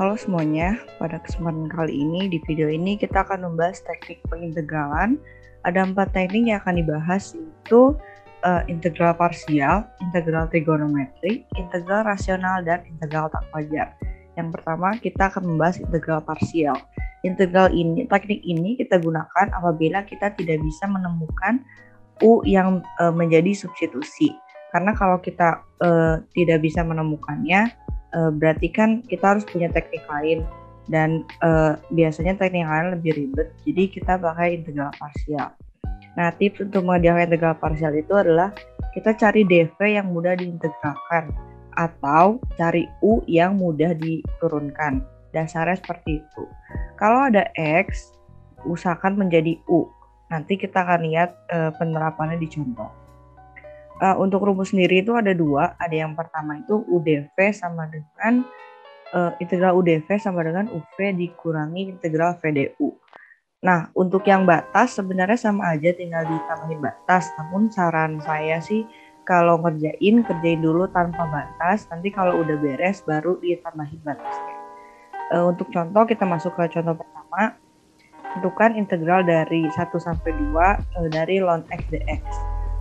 Halo semuanya, pada kesempatan kali ini di video ini kita akan membahas teknik pengintegralan. Ada 4 teknik yang akan dibahas, yaitu integral parsial, integral trigonometri, integral rasional, dan integral tak wajar. Yang pertama kita akan membahas integral parsial. Teknik ini kita gunakan apabila kita tidak bisa menemukan U yang menjadi substitusi. Karena kalau kita tidak bisa menemukannya, berarti kan kita harus punya teknik lain, dan biasanya teknik lain lebih ribet, jadi kita pakai integral parsial. Nah, tips untuk mengerjakan integral parsial itu adalah kita cari dv yang mudah diintegralkan atau cari u yang mudah diturunkan. Dasarnya seperti itu. Kalau ada x, usahakan menjadi u. Nanti kita akan lihat penerapannya di contoh. Untuk rumus sendiri itu ada dua. Ada yang pertama itu UdV sama dengan integral UdV sama dengan UV dikurangi integral VdU. Nah, untuk yang batas sebenarnya sama aja, tinggal ditambahin batas. Namun saran saya sih kalau kerjain dulu tanpa batas. Nanti kalau udah beres baru ditambahin batasnya. Untuk contoh kita masuk ke contoh pertama. Tentukan integral dari 1 sampai 2 dari ln x dx.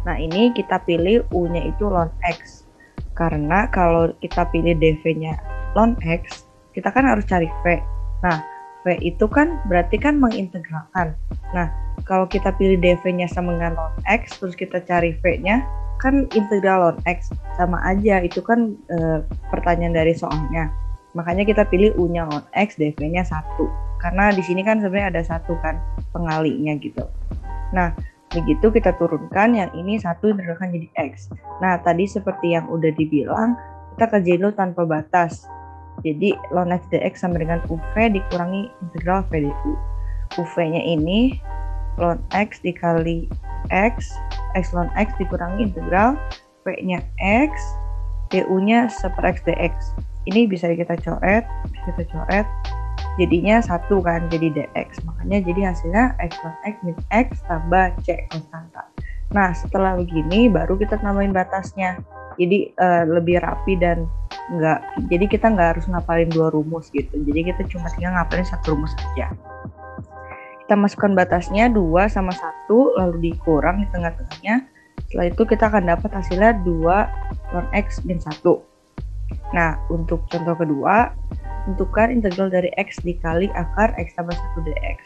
Nah, ini kita pilih U-nya itu ln X. Karena kalau kita pilih dv-nya ln X, kita kan harus cari V. Nah, V itu kan berarti kan mengintegralkan. Nah, kalau kita pilih dv-nya sama dengan ln X, terus kita cari V-nya, kan integral ln X. Sama aja, itu kan pertanyaan dari soalnya. Makanya kita pilih U-nya ln X, dv-nya 1. Karena di sini kan sebenarnya ada 1 kan pengalinya gitu. Nah, begitu kita turunkan, yang ini 1 integralkan jadi X. Nah, tadi seperti yang udah dibilang, kita kerjain dulu tanpa batas. Jadi, ln X dx sama dengan UV dikurangi integral VdU. UV-nya ini ln X dikali X ln X dikurangi integral V-nya X, DU-nya 1/X dx. Ini bisa kita coret, jadinya 1 kan, jadi dx. Makanya jadi hasilnya x ln x min x tambah c konstanta. Nah, setelah begini baru kita tambahin batasnya. Jadi lebih rapi dan jadi kita nggak harus ngapalin 2 rumus gitu. Jadi kita cuma tinggal ngapalin 1 rumus saja. Kita masukkan batasnya 2 sama 1, lalu dikurang di tengah-tengahnya. Setelah itu kita akan dapat hasilnya 2 ln x min 1. Nah, untuk contoh kedua, tentukan integral dari x dikali akar x tambah 1 dx.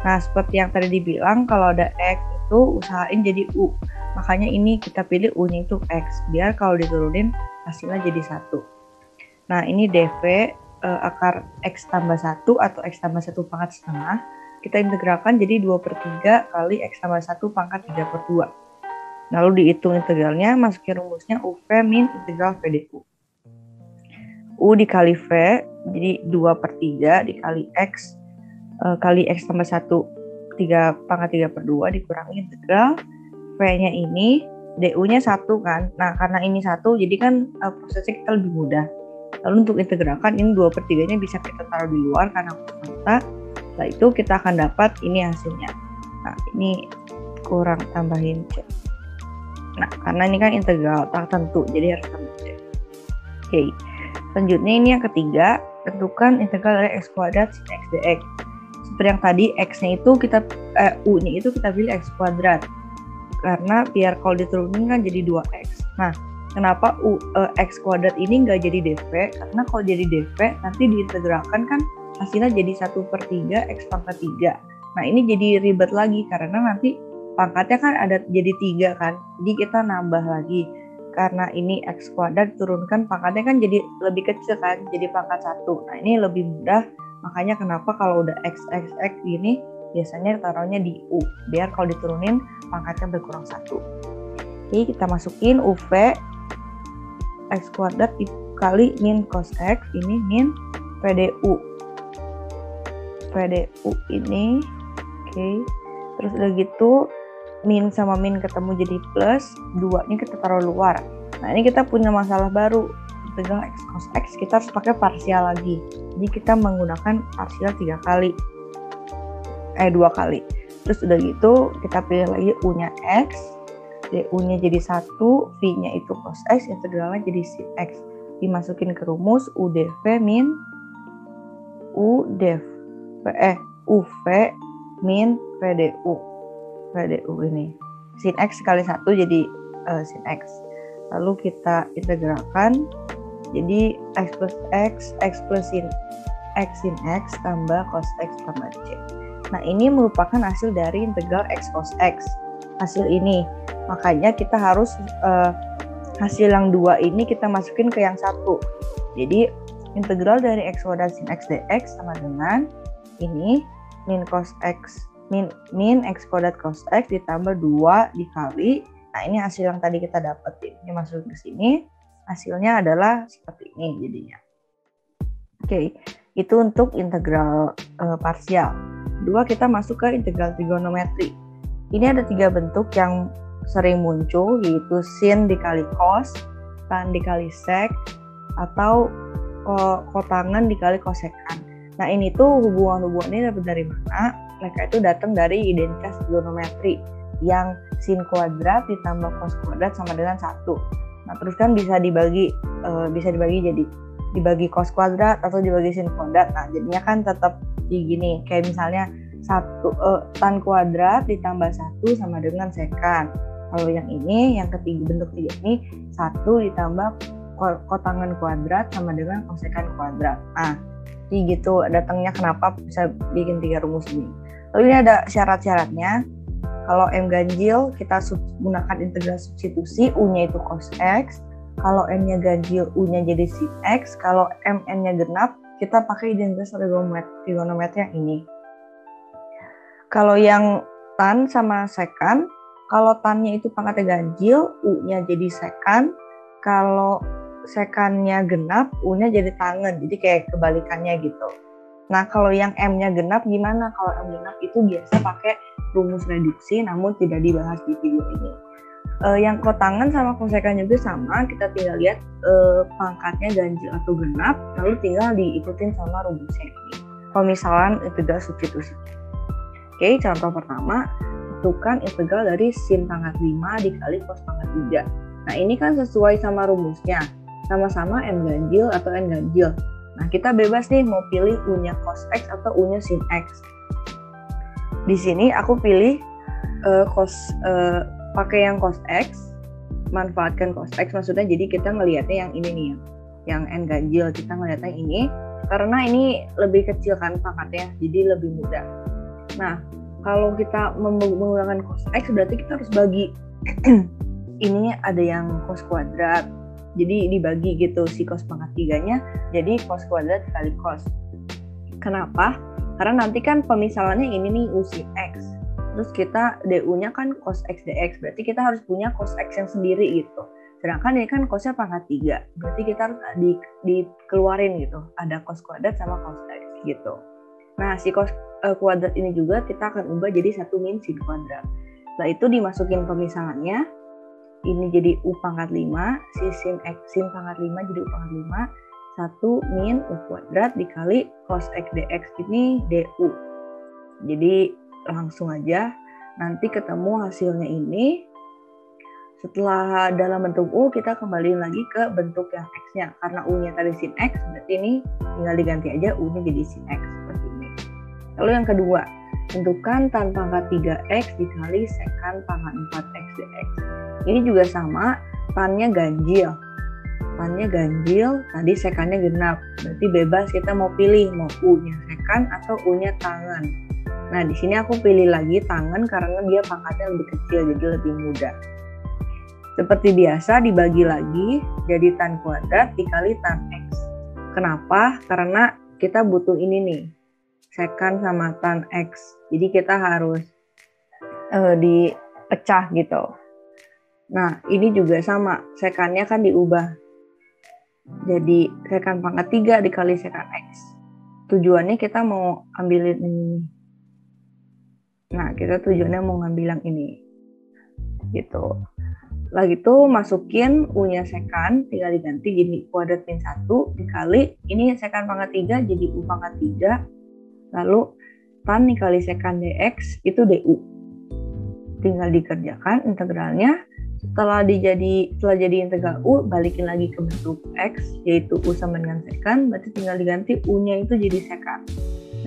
Nah, seperti yang tadi dibilang, kalau ada x itu usahain jadi u. Makanya ini kita pilih u-nya itu x, biar kalau diturunin hasilnya jadi 1. Nah, ini dv akar x tambah 1 atau x tambah 1 pangkat setengah. Kita integralkan jadi 2/3 kali x tambah 1 pangkat 3/2. Lalu dihitung integralnya, masukin rumusnya UV min integral VdU. U dikali V, jadi 2/3 dikali X kali X tambah 1 pangkat 3/2 dikurangi integral V-nya ini, DU-nya 1 kan. Nah, karena ini 1, jadi kan prosesnya kita lebih mudah. Lalu untuk integralkan, ini 2/3-nya bisa kita taruh di luar karena konstanta. Setelah itu kita akan dapat ini hasilnya. Nah, ini kurang tambahin C. Nah, karena ini kan integral tak tentu, jadi harus tambah C. Oke. Selanjutnya ini yang ketiga, tentukan integral dari x kuadrat sin x dx. Seperti yang tadi, x-nya itu u-nya itu kita pilih x kuadrat. Karena biar kalau diturunin kan jadi 2x. Nah, kenapa x kuadrat ini nggak jadi dv? Karena kalau jadi dv, nanti diintegralkan kan hasilnya jadi 1/3 x pangkat 3. Nah, ini jadi ribet lagi karena nanti pangkatnya kan ada jadi 3 kan. Jadi kita nambah lagi. Karena ini x kuadrat turunkan pangkatnya kan jadi lebih kecil kan, jadi pangkat 1. Nah, ini lebih mudah, makanya kenapa kalau udah x gini biasanya taruhnya di u, biar kalau diturunin pangkatnya berkurang 1. Oke, kita masukin UV x kuadrat dikali min cos x, ini min VdU ini. Oke, terus udah gitu min sama min ketemu jadi plus, 2-nya kita taruh luar. Nah, ini kita punya masalah baru. Integral x cos x kita harus pakai parsial lagi. Jadi kita menggunakan parsial 2 kali. Terus udah gitu kita pilih lagi u-nya x, du-nya jadi 1, v-nya itu cos x, integralnya jadi sin x. Dimasukin ke rumus udv min U dv UV min PDU. PDU ini sin X kali 1 jadi sin X. Lalu kita integralkan jadi X plus X plus sin X tambah cos X tambah C. Nah, ini merupakan hasil dari integral X cos X. Hasil ini. Makanya kita harus hasil yang 2 ini kita masukin ke yang 1. Jadi, integral dari X kuadrat sin X dx sama dengan ini min cos X min X kuadrat cos X ditambah 2 dikali. Nah, ini hasil yang tadi kita dapetin. Ini masuk ke sini. Hasilnya adalah seperti ini jadinya. Oke, itu untuk integral parsial. 2 kita masuk ke integral trigonometri. Ini ada 3 bentuk yang sering muncul, yaitu sin dikali cos, tan dikali sek, atau kotangan dikali kosekan. Nah, ini tuh hubungan-hubungannya dapat dari mana? Mereka itu datang dari identitas trigonometri yang sin kuadrat ditambah cos kuadrat sama dengan 1. Nah, terus kan bisa dibagi jadi dibagi cos kuadrat atau dibagi sin kuadrat. Nah, jadinya kan tetap gini, kayak misalnya tan kuadrat ditambah 1 sama dengan sekan. Kalau yang ini, yang ketiga, bentuk 3 ini 1 ditambah kotangan kuadrat sama dengan kosekan kuadrat. Nah, jadi gitu datangnya kenapa bisa bikin 3 rumus ini. Lalu ini ada syarat-syaratnya. Kalau M ganjil, kita gunakan integral substitusi, U-nya itu cos X. Kalau M-nya ganjil, U-nya jadi sin X. Kalau M-N-nya genap, kita pakai identitas trigonometri yang ini. Kalau yang tan sama sekan, kalau tannya itu pangkatnya ganjil, U-nya jadi sekan. Kalau sekannya genap, U-nya jadi tangen. Jadi kayak kebalikannya gitu. Nah, kalau yang M-nya genap gimana? Kalau M genap itu biasa pakai rumus reduksi, namun tidak dibahas di video ini. Yang kotangan sama kosekan juga sama, kita tinggal lihat pangkatnya ganjil atau genap, lalu tinggal diikutin sama rumusnya ini. Pemisalan integral substitusi. Oke, contoh pertama, tentukan integral dari sin pangkat 5 dikali cos pangkat 3. Nah, ini kan sesuai sama rumusnya, sama-sama M ganjil atau N ganjil. Nah, kita bebas nih mau pilih U-nya cos X atau U-nya sin X. Di sini aku pilih pakai yang cos X, manfaatkan cos X, maksudnya jadi kita ngelihatnya yang ini nih, yang N ganjil, kita ngelihatnya ini karena ini lebih kecil kan pangkatnya, jadi lebih mudah. Nah, kalau kita menggunakan cos X berarti kita harus bagi ini ada yang cos kuadrat, jadi dibagi gitu si cos pangkat 3-nya jadi cos kuadrat kali cos. Kenapa? Karena nanti kan pemisalannya ini nih U sin X, terus kita DU-nya kan cos X dx, berarti kita harus punya cos X yang sendiri gitu. Sedangkan ini kan cosnya pangkat 3, berarti kita harus dikeluarin gitu, ada cos kuadrat sama cos X gitu. Nah, si cos kuadrat ini juga kita akan ubah jadi 1 min sin kuadrat. Setelah itu dimasukin pemisalannya, ini jadi U pangkat 5, si sin pangkat 5 jadi U pangkat 5, 1 min U kuadrat dikali cos X dx ini DU. Jadi langsung aja nanti ketemu hasilnya ini. Setelah dalam bentuk U, kita kembaliin lagi ke bentuk yang X-nya. Karena U-nya tadi sin X, berarti ini tinggal diganti aja U-nya jadi sin X seperti ini. Lalu yang kedua, tentukan tan pangkat 3X dikali sekan pangkat 4X dx. Ini juga sama, tannya ganjil. Tannya ganjil, tadi sekannya genap. Berarti bebas kita mau pilih, mau U-nya sekan atau U-nya tangan. Nah, di sini aku pilih lagi tangan karena dia pangkatnya lebih kecil, jadi lebih mudah. Seperti biasa dibagi lagi jadi tan kuadrat dikali tan X. Kenapa? Karena kita butuh ini nih, sekan sama tan X. Jadi kita harus dipecah gitu. Nah, ini juga sama, sekannya kan diubah. Jadi sekan pangkat 3 dikali sekan X. Tujuannya kita mau ambilin ini. Nah, kita tujuannya mau ngambil yang ini. Gitu. Lagi itu masukin U-nya sekan, tinggal diganti jadi kuadrat min 1 dikali, ini sekan pangkat 3 jadi U pangkat 3, lalu tan dikali sekan dx itu DU. Tinggal dikerjakan integralnya, Setelah jadi integral U, balikin lagi ke bentuk X, yaitu U sama dengan sekant, berarti tinggal diganti U-nya itu jadi sekant.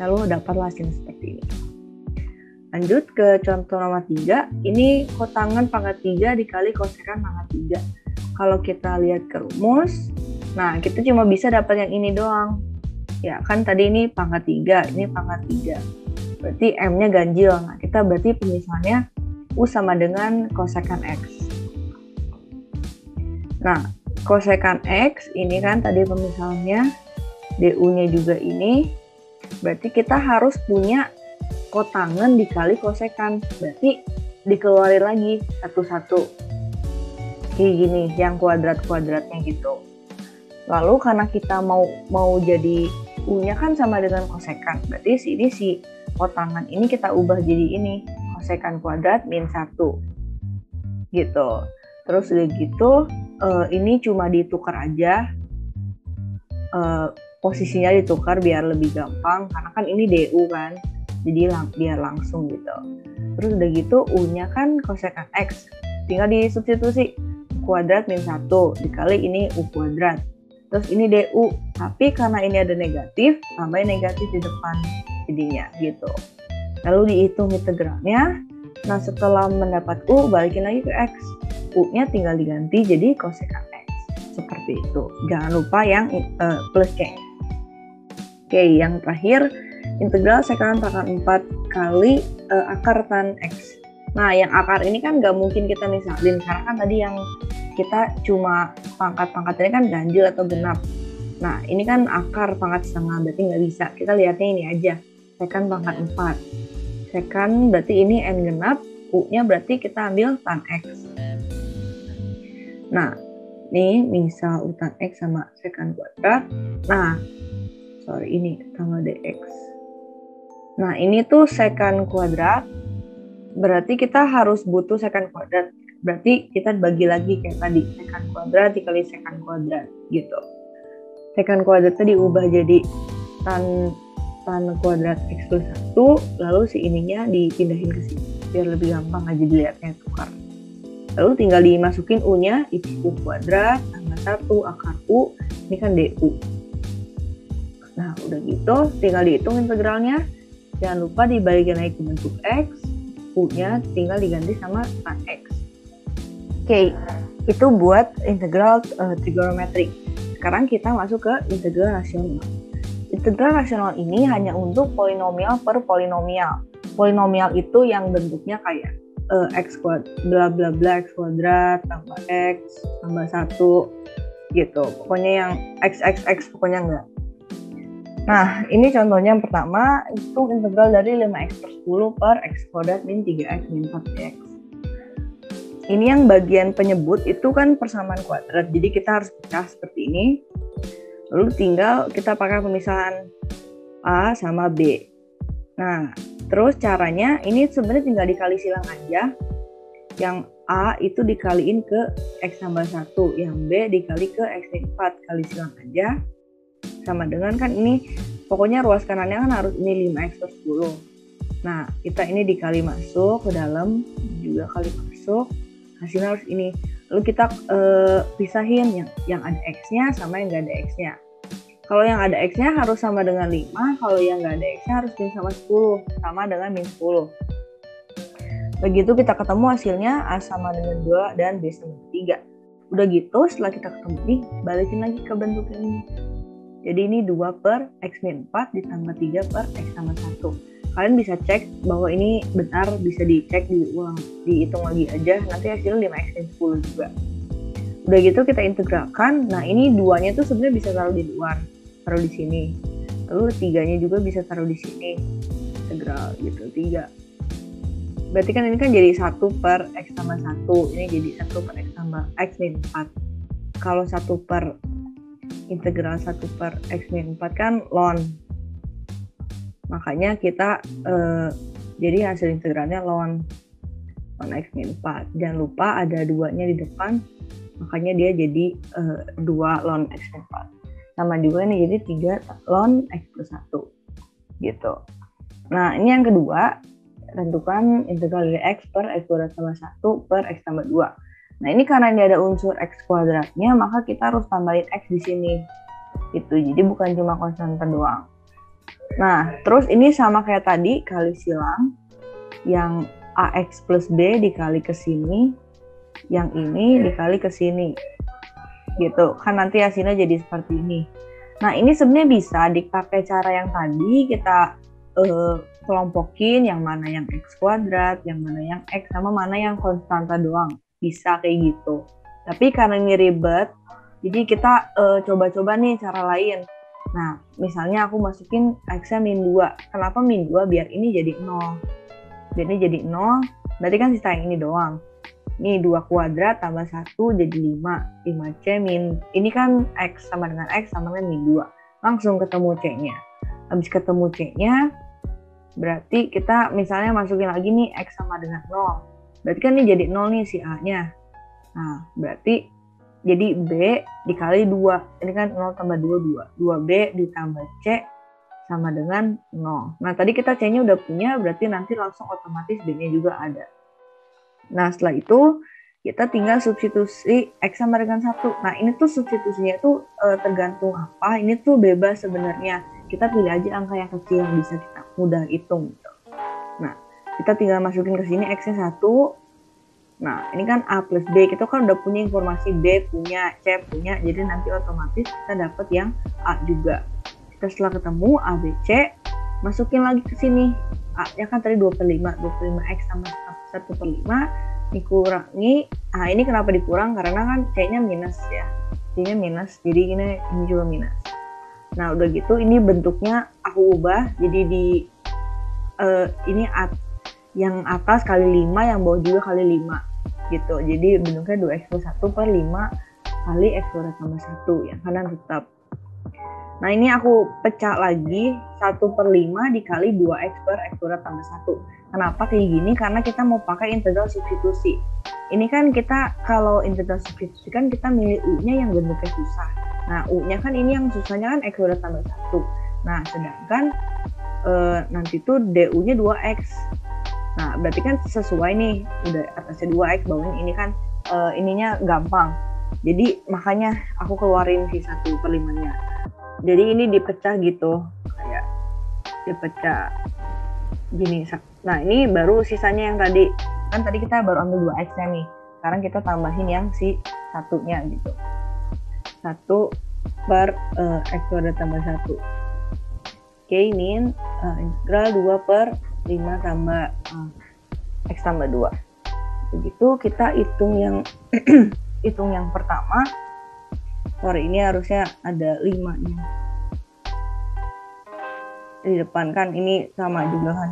Lalu dapatlah hasil seperti ini. Lanjut ke contoh nomor 3, ini kotangan pangkat 3 dikali kosekant pangkat 3. Kalau kita lihat ke rumus, nah kita cuma bisa dapat yang ini doang. Ya kan tadi ini pangkat 3, ini pangkat 3. Berarti M-nya ganjil. Nah kita berarti pemisahannya U sama dengan kosekant X. Nah, kosekant X ini kan tadi pemisahannya, DU-nya juga ini, berarti kita harus punya kotangan dikali kosekant, berarti dikeluarin lagi satu-satu. Kayak gini, yang kuadrat-kuadratnya gitu. Lalu karena kita mau jadi U-nya kan sama dengan kosekant, berarti sini si kotangan ini kita ubah jadi ini, kosekant kuadrat min 1. Gitu. Terus udah gitu, ini cuma ditukar aja, posisinya ditukar biar lebih gampang, karena kan ini DU kan, jadi biar langsung gitu. Terus udah gitu U-nya kan kosekant X, tinggal disubstitusi kuadrat min 1 dikali ini U kuadrat. Terus ini DU, tapi karena ini ada negatif, tambahin negatif di depan jadinya gitu. Lalu dihitung integralnya, nah setelah mendapat U, balikin lagi ke X. U-nya tinggal diganti jadi kosekant X. Seperti itu. Jangan lupa yang plus C. Oke, yang terakhir, integral sekant pangkat 4 kali akar tan X. Nah, yang akar ini kan nggak mungkin kita misalin, karena kan tadi yang kita cuma pangkat-pangkat ini kan ganjil atau genap. Nah, ini kan akar pangkat setengah, berarti nggak bisa. Kita lihatnya ini aja, sekant pangkat 4. Sekant berarti ini N genap, U-nya berarti kita ambil tan X. Nah, ini misal U tan X sama sekant kuadrat. Nah, ini tambah DX. Nah, ini tuh sekant kuadrat, berarti kita harus butuh sekant kuadrat. Berarti kita bagi lagi kayak tadi, sekant kuadrat dikali sekant kuadrat gitu. Sekant kuadratnya diubah jadi tan kuadrat X plus 1, lalu si ininya dipindahin ke sini biar lebih gampang aja dilihatnya tukar. Lalu tinggal dimasukin U-nya, itu U kuadrat tambah 1 akar U, ini kan DU. Nah, udah gitu, tinggal dihitung integralnya. Jangan lupa dibalikin lagi ke bentuk X, U-nya tinggal diganti sama tan X. Oke, itu buat integral trigonometrik. Sekarang kita masuk ke integral rasional. Integral rasional ini hanya untuk polinomial per polinomial. Polinomial itu yang bentuknya kayak X kuadrat, bla bla bla X kuadrat tambah X tambah 1 gitu. Pokoknya yang X pokoknya enggak. Nah, ini contohnya yang pertama, itu integral dari 5x per 10 per x kuadrat min 3x min 4x. Ini yang bagian penyebut itu kan persamaan kuadrat, jadi kita harus pecah seperti ini. Lalu tinggal kita pakai pemisahan A sama B. Nah, terus caranya ini sebenarnya tinggal dikali silang aja. Yang A itu dikaliin ke X tambah 1, yang B dikali ke X min 4, kali silang aja. Sama dengan kan ini, pokoknya ruas kanannya kan harus ini 5x per 10. Nah, kita ini dikali masuk ke dalam, juga kali masuk, hasilnya harus ini. Lalu kita pisahin yang ada X-nya sama yang nggak ada X-nya. Kalau yang ada X-nya harus sama dengan 5, kalau yang nggak ada X-nya harus min sama 10, sama dengan min 10. Begitu kita ketemu hasilnya A sama dengan 2 dan B sama dengan 3. Udah gitu, setelah kita ketemu nih, balikin lagi ke bentuk ini. Jadi ini 2 per X min 4 ditambah 3 per X sama 1. Kalian bisa cek bahwa ini benar, bisa dicek, dihitung lagi aja, nanti hasilnya 5X min 10 juga. Udah gitu kita integralkan, nah ini 2-nya tuh sebenarnya bisa taruh di luar, taruh di sini. Lalu 3-nya juga bisa taruh di sini, integral gitu, 3. Berarti kan ini kan jadi 1 per X tambah 1, ini jadi 1 per X tambah X min 4. Kalau 1 per integral 1 per X min 4 kan ln. Makanya kita jadi hasil integralnya ln X min 4. Jangan lupa ada 2-nya di depan, makanya dia jadi 2 ln X min 4. Sama juga ini jadi 3 ln X plus 1 gitu. Nah, ini yang kedua, tentukan integral dari X per X kuadrat tambah 1 per X tambah 2. Nah ini karena ini ada unsur X kuadratnya, maka kita harus tambahin X di sini. Gitu, jadi bukan cuma konstanta doang. Nah, terus ini sama kayak tadi, kali silang. Yang AX plus B dikali ke sini, yang ini dikali ke sini. Gitu, kan nanti hasilnya jadi seperti ini. Nah, ini sebenarnya bisa dipakai cara yang tadi, kita kelompokin yang mana yang X kuadrat, yang mana yang X, sama mana yang konstanta doang. Bisa kayak gitu. Tapi karena ini ribet, jadi kita coba-coba nih cara lain. Nah, misalnya aku masukin X-nya min 2. Kenapa min 2? Biar ini jadi 0. Biar ini jadi 0, berarti kan sisa yang ini doang. Ini 2 kuadrat tambah 1 jadi 5. 5C min, ini kan X sama dengan X sama dengan min 2. Langsung ketemu C-nya. Habis ketemu C-nya, berarti kita misalnya masukin lagi nih X sama dengan 0. Berarti kan ini jadi 0 nih si A-nya. Nah, berarti jadi B dikali 2. Ini kan 0 tambah 2, 2. 2B ditambah C sama dengan 0. Nah, tadi kita C-nya udah punya, berarti nanti langsung otomatis B-nya juga ada. Nah, setelah itu kita tinggal substitusi X sama dengan 1. Nah, ini tuh substitusinya tuh tergantung apa. Ini tuh bebas sebenarnya. Kita pilih aja angka yang kecil yang bisa kita mudah hitung. Gitu. Nah, kita tinggal masukin ke sini X-nya 1. Nah, ini kan A plus B. Kita kan udah punya informasi B punya, C punya. Jadi nanti otomatis kita dapat yang A juga. Kita setelah ketemu A, B, C, masukin lagi ke sini. A-nya kan tadi 2/5. 2/5X sama 1/5 dikurangi. Nah, ini kenapa dikurang? Karena kan C-nya minus ya. C-nya minus, jadi ini juga minus. Nah, udah gitu ini bentuknya aku ubah. Jadi di ini yang atas kali 5, yang bawah juga kali 5 gitu. Jadi bentuknya 2x plus 1 per 5 kali x kuadrat tambah 1, yang kanan tetap. Nah, ini aku pecah lagi 1/5 dikali 2x per x kuadrat tambah 1. Kenapa kayak gini? Karena kita mau pakai integral substitusi. Ini kan kita kalau integral substitusi kan kita milih u-nya yang bentuknya susah. Nah, u-nya kan ini yang susahnya kan x kuadrat tambah 1. Nah, sedangkan nanti tuh du-nya 2x. Nah, berarti kan sesuai nih, udah atasnya 2x, bawahnya ini kan ininya gampang. Jadi makanya aku keluarin si 1/5-nya. Jadi ini dipecah gitu, kayak dipecah gini. Nah, ini baru sisanya yang tadi. Kan tadi kita baru ambil 2x-nya nih. Sekarang kita tambahin yang si 1-nya gitu. 1 per x kuadrat tambah 1. Oke, ini integral 2/5 tambah x tambah 2. Begitu kita hitung yang hitung yang pertama. Sorry, ini harusnya ada 5-nya. Di depan kan ini sama juga kan.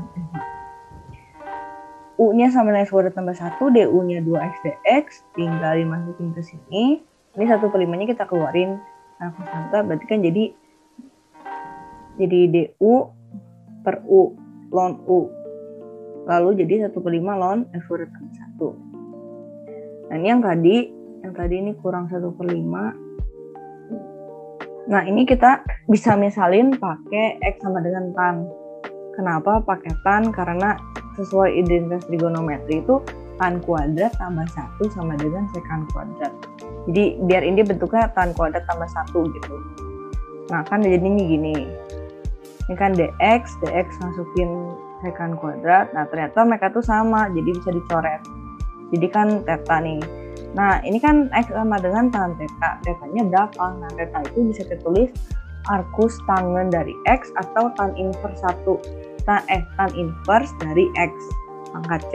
U-nya sama dengan x kuadrat tambah 1, du-nya 2x dx, tinggal dimasukin ke sini. Ini 1/5-nya kita keluarin. Nah, konstanta berarti kan jadi du per u ln u. Lalu jadi 1/5 ln x kuadrat tambah 1. Nah, ini yang tadi ini kurang 1/5. Nah, ini kita bisa misalin pakai X sama dengan tan. Kenapa pakai tan? Karena sesuai identitas trigonometri itu tan kuadrat tambah 1 sama dengan sekan kuadrat. Jadi biar ini bentuknya tan kuadrat tambah 1 gitu. Nah, kan jadinya gini. Ini kan dx masukin sekan kuadrat. Nah, ternyata mereka tuh sama, jadi bisa dicoret. Jadi kan theta nih. Nah, ini kan X sama dengan tan theta. Theta-nya berapa? Nah, theta itu bisa ditulis arcus tangen dari X atau tan inverse 1. Tan inverse dari X pangkat C.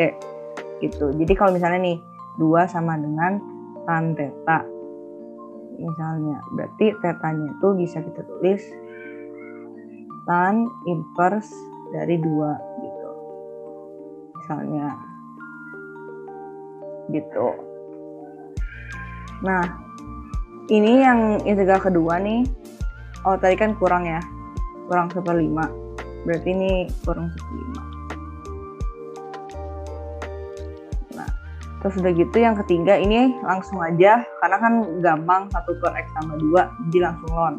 Gitu. Jadi kalau misalnya nih 2 sama dengan tan theta. Misalnya, berarti theta-nya itu bisa kita tulis tan inverse dari 2 gitu. Misalnya gitu. Nah, ini yang integral kedua nih. Oh, tadi kan kurang ya. Kurang 1/5. Berarti ini kurang 1/5. Nah, terus udah gitu yang ketiga ini langsung aja. Karena kan gampang 1/x tambah 2. Jadi langsung ln.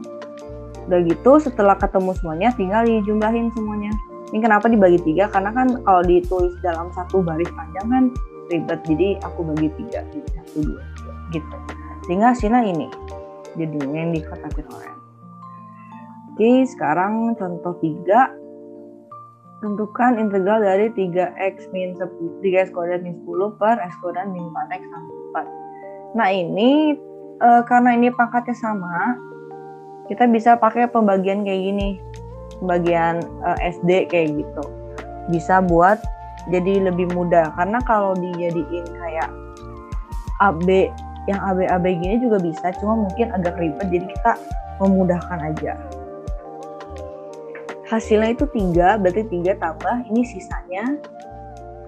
Udah gitu setelah ketemu semuanya tinggal dijumlahin semuanya. Ini kenapa dibagi 3? Karena kan kalau ditulis dalam satu baris panjang kan ribet. Jadi aku bagi 3. 1, 2, 3 gitu. Sehingga hasilnya ini jadinya yang di kotak oranye. Oke, sekarang contoh 3. Tentukan integral dari 3x kuadrat min 10 per x kuadrat min 4x tambah 4. Nah ini karena ini pangkatnya sama, kita bisa pakai pembagian kayak gini, pembagian SD kayak gitu. Bisa buat jadi lebih mudah, karena kalau dijadiin kayak AB, yang AB gini juga bisa, cuma mungkin agak ribet, jadi kita memudahkan aja. Hasilnya itu 3, berarti 3 tambah ini sisanya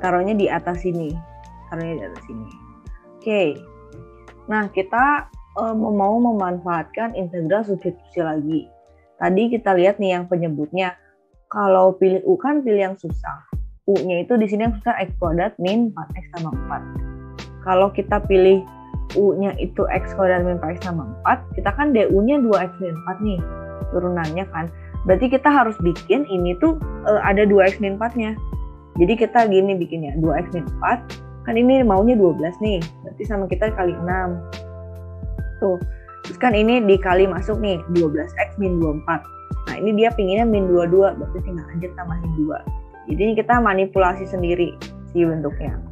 taruhnya di atas sini. Oke. Nah, kita mau memanfaatkan integral substitusi lagi. Tadi kita lihat nih yang penyebutnya. Kalau pilih U kan pilih yang susah. U-nya itu di sini yang susah x kuadrat min 4x tambah 4. Kalau kita pilih U-nya itu x kuadrat min 4x tambah 4, kita kan DU-nya 2x min 4 nih. Turunannya kan. Berarti kita harus bikin ini tuh ada 2x min 4-nya. Jadi kita gini bikinnya, 2x min 4. Kan ini maunya 12 nih. Berarti sama kita kali 6. Tuh. Terus kan ini dikali masuk nih, 12x min 24. Nah ini dia pinginnya min 22. Berarti tinggal aja tambahin 2. Jadi ini kita manipulasi sendiri si bentuknya.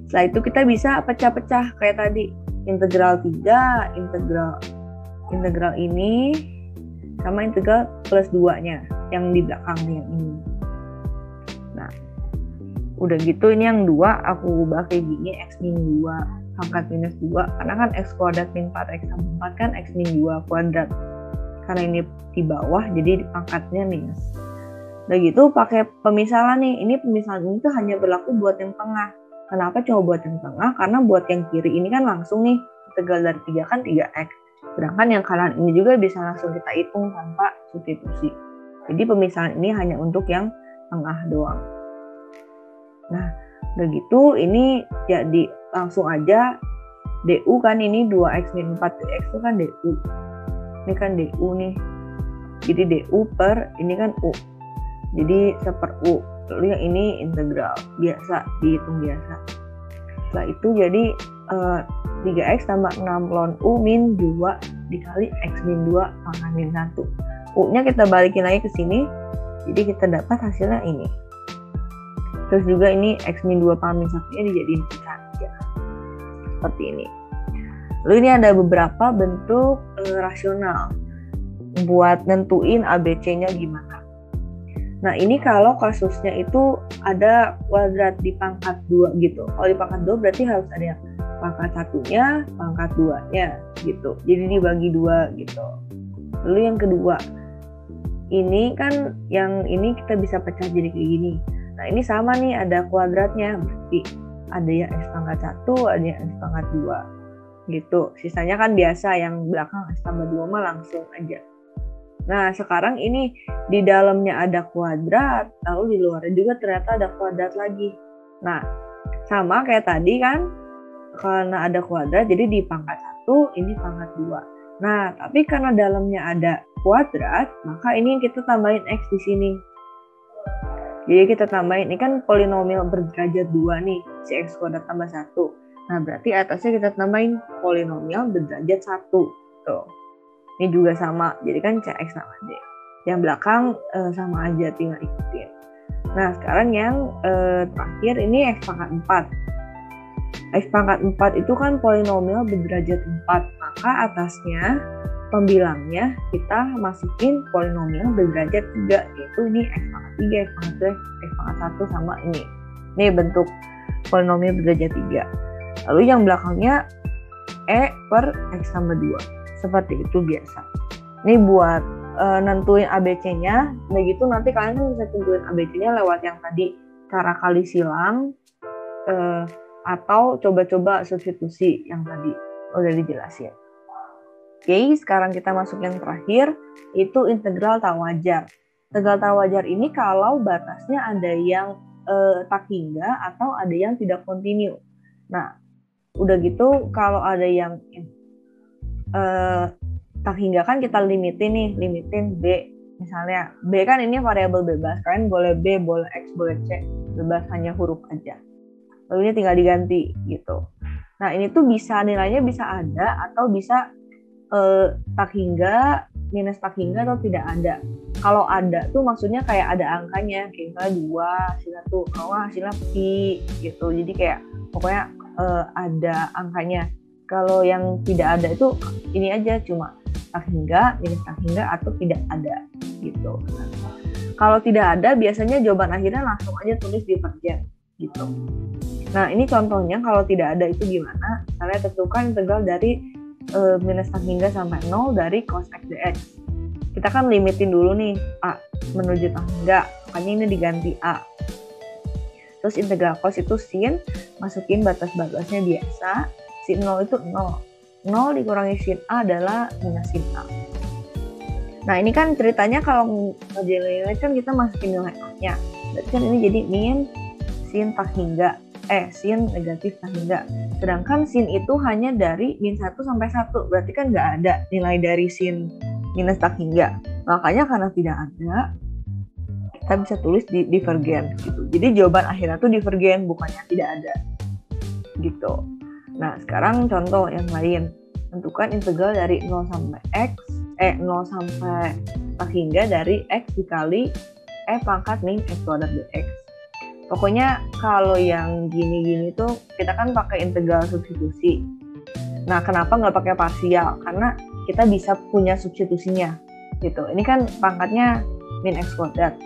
Setelah itu kita bisa pecah-pecah kayak tadi. Integral 3, integral ini sama integral plus 2-nya yang di belakangnya yang ini. Nah, udah gitu ini yang 2 aku ubah kayak gini, x min 2 pangkat minus 2, karena kan x kuadrat min 4x tambah 4 kan x min 2 kuadrat. Karena ini di bawah jadi pangkatnya minus. Udah gitu pakai pemisalan nih. Ini pemisalan ini tuh hanya berlaku buat yang tengah. Kenapa cuma buat yang tengah? Karena buat yang kiri ini kan langsung nih integral dari 3 kan 3x. Sedangkan yang kanan ini juga bisa langsung kita hitung tanpa substitusi. Jadi pemisahan ini hanya untuk yang tengah doang. Nah, udah gitu ini jadi langsung aja DU kan ini 2x min 4dx itu kan DU. Ini kan DU nih. Jadi DU per ini kan U. Jadi seper U. Lalu yang ini integral biasa, dihitung biasa. Setelah itu jadi 3x tambah 6 ln U min 2 dikali x min 2 pangkat min 1. U-nya kita balikin lagi ke sini. Jadi kita dapat hasilnya ini. Terus juga ini x min 2 pangkat min 1-nya dijadiin pecahan aja. Seperti ini. Lalu ini ada beberapa bentuk rasional. Buat nentuin ABC-nya gimana. Nah ini kalau kasusnya itu ada kuadrat di pangkat 2 gitu. Kalau di pangkat 2 berarti harus ada yang pangkat 1-nya, pangkat 2-nya gitu. Jadi dibagi 2 gitu. Lalu yang kedua, ini kan yang ini kita bisa pecah jadi kayak gini. Nah ini sama nih, ada kuadratnya. Berarti ada yang x pangkat 1, ada yang x pangkat 2 gitu. Sisanya kan biasa, yang belakang x tambah 2 mah langsung aja. Nah sekarang ini di dalamnya ada kuadrat, lalu di luarnya juga ternyata ada kuadrat lagi. Nah sama kayak tadi kan, karena ada kuadrat jadi di pangkat 1 ini pangkat 2. Nah tapi karena dalamnya ada kuadrat, maka ini kita tambahin x di sini. Jadi kita tambahin, ini kan polinomial berderajat 2 nih, si x kuadrat tambah 1. Nah berarti atasnya kita tambahin polinomial berderajat 1 tuh. Ini juga sama, jadi kan cx sama d. Yang belakang sama aja, tinggal ikutin. Nah sekarang yang terakhir ini x pangkat 4. X pangkat 4 itu kan polinomial berderajat 4, maka atasnya pembilangnya kita masukin polinomial berderajat 3, yaitu ini x pangkat 3, x pangkat 2, x pangkat 1 sama ini. Ini bentuk polinomial berderajat 3. Lalu yang belakangnya e per x tambah 2. Seperti itu biasa. Ini buat nentuin ABC-nya. Begitu nanti kalian bisa tentuin ABC-nya lewat yang tadi, cara kali silang atau coba-coba substitusi yang tadi udah dijelasin. Oke, sekarang kita masuk yang terakhir, itu integral tak wajar. Integral tak wajar ini kalau batasnya ada yang tak hingga atau ada yang tidak kontinu. Nah, udah gitu kalau ada yang tak hingga kan kita limitin B. Misalnya B kan ini variabel bebas, kalian boleh B, boleh X, boleh C, bebas hanya huruf aja. Lalu ini tinggal diganti gitu. Nah ini tuh bisa nilainya bisa ada atau bisa tak hingga, minus tak hingga atau tidak ada. Kalau ada tuh maksudnya kayak ada angkanya, kayak misalnya 2, hasilnya tuh, kalau nggak hasilnya pi gitu. Jadi kayak pokoknya ada angkanya. Kalau yang tidak ada itu ini aja, cuma tak hingga, minus tak hingga, atau tidak ada gitu. Kalau tidak ada, biasanya jawaban akhirnya langsung aja tulis divergen gitu. Nah ini contohnya kalau tidak ada itu gimana? Misalnya tentukan integral dari minus tak hingga sampai 0 dari cos x dx. Kita kan limitin dulu nih A menuju tak hingga, makanya ini diganti A. Terus integral cos itu sin, masukin batas-batasnya biasa. Sin 0 itu 0. 0 dikurangi sin A adalah minus sin A. Nah ini kan ceritanya kalau ngerjain nilai kan kita masukin nilai A-nya. Berarti kan ini jadi min sin tak hingga. Sin negatif tak hingga. Sedangkan sin itu hanya dari min 1 sampai 1. Berarti kan nggak ada nilai dari sin minus tak hingga. Makanya karena tidak ada, kita bisa tulis di divergen gitu. Jadi jawaban akhirnya tuh divergen, bukannya tidak ada gitu. Nah sekarang contoh yang lain. Tentukan integral dari 0 sampai x 0 sampai tak hingga dari x dikali pangkat min x kuadrat dx. Pokoknya kalau yang gini-gini tuh kita kan pakai integral substitusi. Nah kenapa nggak pakai parsial? Karena kita bisa punya substitusinya gitu. Ini kan pangkatnya min x kuadrat.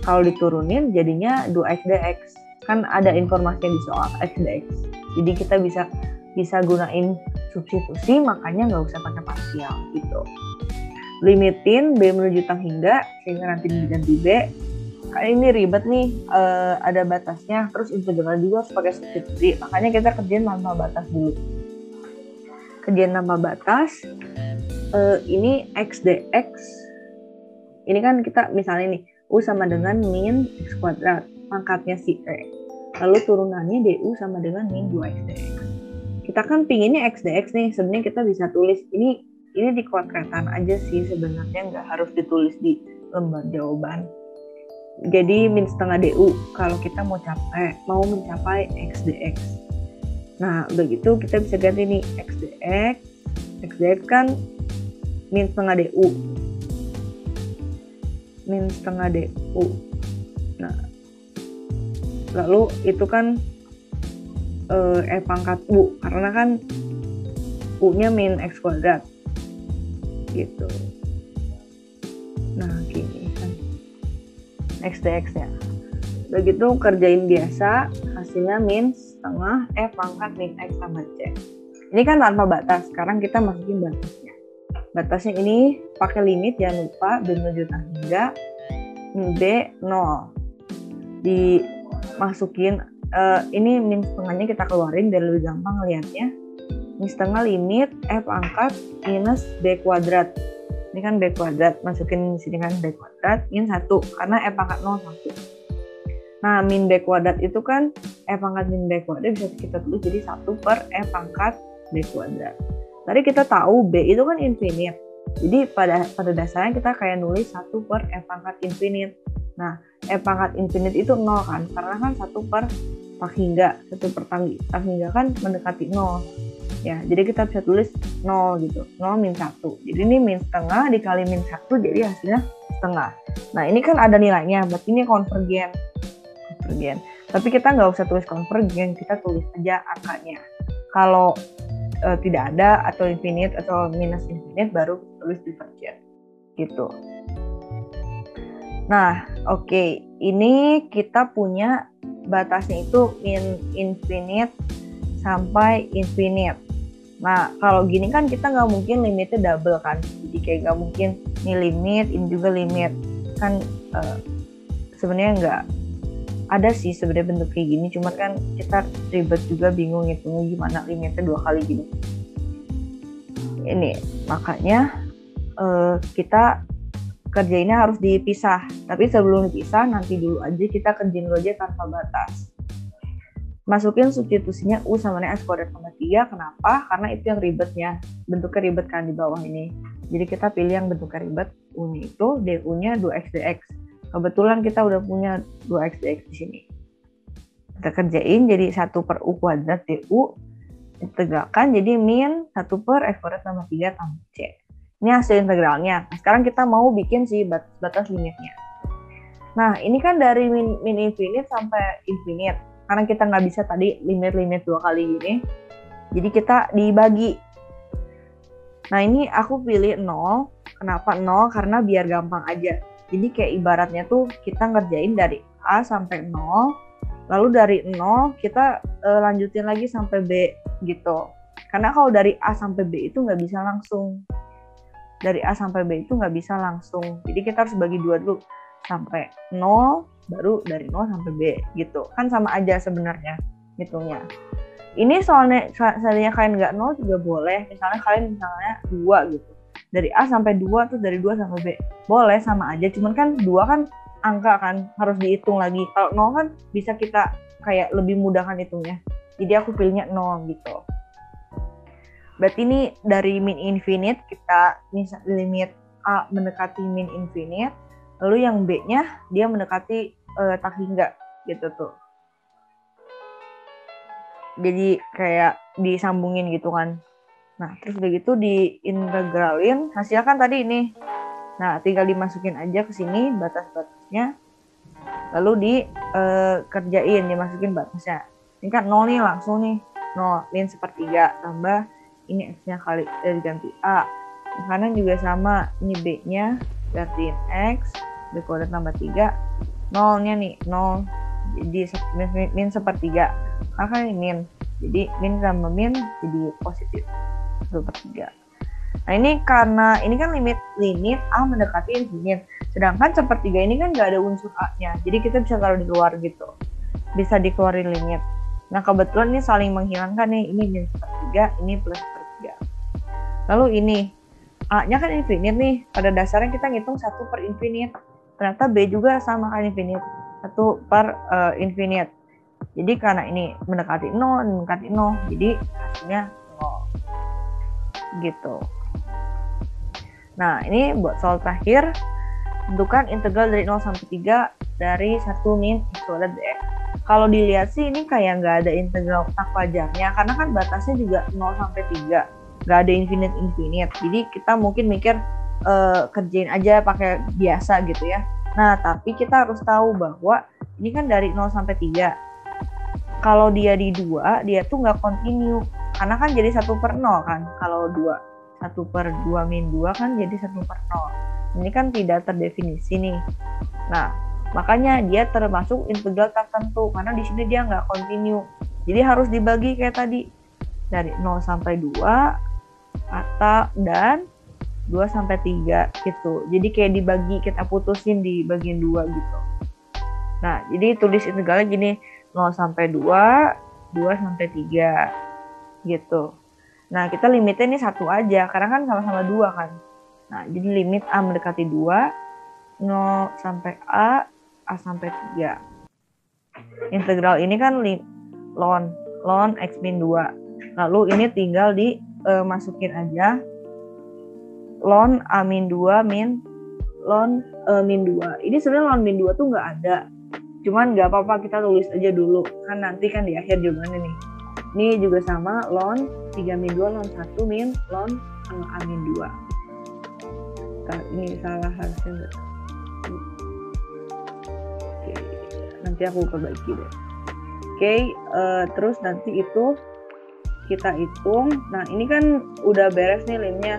Kalau diturunin jadinya 2x dx. Kan ada informasinya di soal x dx. Jadi kita bisa gunain substitusi, makanya nggak usah pakai parsial gitu. Limitin B menuju tak hingga sehingga nanti diganti B. Kayak ini ribet nih, ada batasnya, terus integral juga harus pakai substitusi, makanya kita kerjain tanpa batas dulu. Kerjain tanpa batas, ini x dx, ini kan kita misalnya nih, U sama dengan min x kuadrat, pangkatnya si E, lalu turunannya du sama dengan min 2x dx. Kita kan pinginnya x dx nih, sebenarnya kita bisa tulis, ini di kuadratan aja sih sebenarnya, nggak harus ditulis di lembar jawaban. Jadi min setengah du kalau kita mau mencapai x dx. Nah udah gitu kita bisa ganti nih x dx kan min setengah du, nah lalu itu kan pangkat u, karena kan u nya min x kuadrat gitu. Nah gini kan x dx nya. Begitu kerjain biasa, hasilnya min setengah pangkat min x tambah c. Ini kan tanpa batas, sekarang kita masukin batasnya. Batasnya ini pakai limit, jangan lupa B menuju tak hingga B 0. Dimasukin, ini min setengahnya kita keluarin biar lebih gampang ngeliatnya. Min setengah limit pangkat minus B kuadrat. Ini kan B kuadrat, masukin sini kan B kuadrat, min 1, karena pangkat 0 1. Nah, min B kuadrat itu kan pangkat min B kuadrat bisa kita tulis jadi 1 per pangkat B kuadrat. Tadi kita tahu B itu kan infinite, jadi pada dasarnya kita kayak nulis 1 per pangkat infinite. Nah, pangkat infinite itu 0 kan, karena kan 1 per tak hingga, 1 per tak hingga kan mendekati 0. Ya, jadi kita bisa tulis 0 gitu, 0 min 1. Jadi ini min setengah dikali min 1, jadi hasilnya setengah. Nah, ini kan ada nilainya, berarti ini konvergen. Tapi kita nggak usah tulis konvergen, kita tulis aja angkanya. Kalau tidak ada, atau infinite, atau minus infinite, baru tulis divergen. Gitu. Nah, oke. Ini kita punya batasnya itu min infinite sampai infinite. Nah, kalau gini kan kita nggak mungkin limitnya double kan. Jadi kayak nggak mungkin ini limit, ini juga limit. Kan sebenarnya nggak ada sih sebenarnya bentuk kayak gini. Cuma kan kita ribet juga, bingung ngitungnya gimana limitnya 2 kali gini. Ini, makanya kita kerjainnya harus dipisah. Tapi sebelum dipisah, nanti dulu aja kita kerjain dulu aja tanpa batas. Masukin substitusinya U sama dengan x kuadrat tambah 3. Kenapa? Karena itu yang ribetnya. Bentuknya ribet kan di bawah ini. Jadi kita pilih yang bentuknya ribet. U-nya itu, du-nya 2x dx. Kebetulan kita udah punya 2x dx di sini. Kita kerjain jadi 1 per U kuadrat du integralkan jadi min 1 per x kuadrat tambah 3 tambah c. Ini hasil integralnya. Nah, sekarang kita mau bikin si batas limitnya. Nah, ini kan dari min infinite sampai infinite. Karena kita nggak bisa tadi limit 2 kali gini. Jadi kita dibagi. Nah, ini aku pilih 0. Kenapa 0? Karena biar gampang aja. Jadi kayak ibaratnya tuh kita ngerjain dari A sampai 0. Lalu dari 0 kita lanjutin lagi sampai B gitu. Karena kalau dari A sampai B itu nggak bisa langsung. Dari A sampai B itu nggak bisa langsung. Jadi kita harus bagi 2 dulu. Sampai 0, baru dari 0 sampai B gitu. Kan sama aja sebenarnya hitungnya. Ini soalnya kalian nggak 0 juga boleh. Misalnya kalian 2 gitu. Dari A sampai 2, terus dari 2 sampai B. Boleh, sama aja. Cuman kan 2 kan angka kan, harus dihitung lagi. Kalau 0 kan bisa kita kayak lebih mudah kan hitungnya. Jadi aku pilihnya 0 gitu. Berarti ini dari min infinite kita limit A mendekati min infinite, lalu yang B-nya dia mendekati tak hingga gitu tuh. Jadi kayak disambungin gitu kan. Nah, terus udah gitu diintegralin, hasilnya kan tadi ini. Nah, tinggal dimasukin aja ke sini batas-batasnya. Lalu dikerjain, dimasukin batasnya. Ini kan 0 nih langsung nih. 0 min 1/3 tambah ini x-nya kali diganti A. Yang kanan juga sama, ini B-nya gantiin x, B kuadrat tambah 3. 0-nya nih, 0. Jadi min 1/3. Karena kan ini min. Jadi min sama min jadi positif. 1/3. Nah, ini karena ini kan limit A mendekati infinite. Sedangkan 1/3 ini kan nggak ada unsur A-nya. Jadi kita bisa taruh di luar gitu. Bisa dikeluarin limit. Nah, kebetulan ini saling menghilangkan nih. Ini min 1/3, ini plus 1/3. Lalu ini A-nya kan infinite nih. Pada dasarnya kita ngitung 1 per infinite. Ternyata B juga sama kan infinite. 1 per infinite. Jadi karena ini mendekati 0, jadi hasilnya 0. Gitu. Nah, ini buat soal terakhir. Tentukan integral dari 0 sampai 3 dari 1 min x kuadrat dx. Kalau dilihat sih ini kayak nggak ada integral tak wajarnya, karena kan batasnya juga 0 sampai 3. Nggak ada infinite. Jadi kita mungkin mikir kerjain aja pakai biasa gitu ya. Nah, tapi kita harus tahu bahwa ini kan dari 0 sampai 3. Kalau dia di 2, dia tuh nggak continue. Karena kan jadi 1 per 0 kan. Kalau 2. 1 per 2 min 2 kan jadi 1 per 0. Ini kan tidak terdefinisi nih. Nah, makanya dia termasuk integral tertentu. Karena di sini dia nggak continue. Jadi harus dibagi kayak tadi. Dari 0 sampai 2 dan 2 sampai 3 gitu. Jadi kayak dibagi, kita putusin di bagian 2 gitu. Nah, jadi tulis integralnya gini. 0 sampai 2, 2 sampai 3 gitu. Nah, kita limitnya ini 1 aja, karena kan sama-sama 2 kan. Nah, jadi limit A mendekati 2, 0 sampai A sampai 3. Integral ini kan ln x min 2. Lalu ini tinggal dimasukin aja ln A min 2 min ln min 2. Ini sebenarnya ln min 2 tuh nggak ada. Cuman nggak apa-apa, kita tulis aja dulu. Kan nanti kan di akhir jawabannya nih. Ini juga sama, ln 3 min 2, ln 1 min ln A min 2. Nah, ini salah harusnya. Oke, nanti aku perbaiki deh. Oke, terus nanti itu kita hitung. Nah, ini kan udah beres nih limitnya.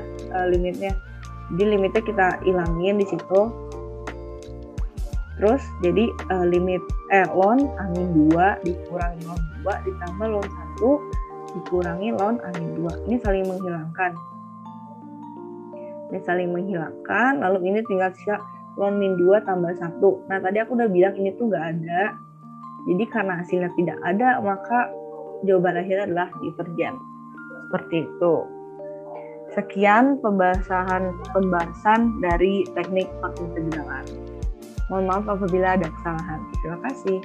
Jadi limitnya kita ilangin di situ. Terus jadi limit ln A min 2 dikurangi ln 2 ditambah ln 1 dikurangi ln A min 2. Ini saling menghilangkan. Lalu ini tinggal sisa ln min 2 tambah 1. Nah, tadi aku udah bilang ini tuh nggak ada. Jadi karena hasilnya tidak ada, maka jawaban akhirnya adalah divergen. Seperti itu. Sekian pembahasan dari teknik integralan. Mohon maaf apabila ada kesalahan. Terima kasih.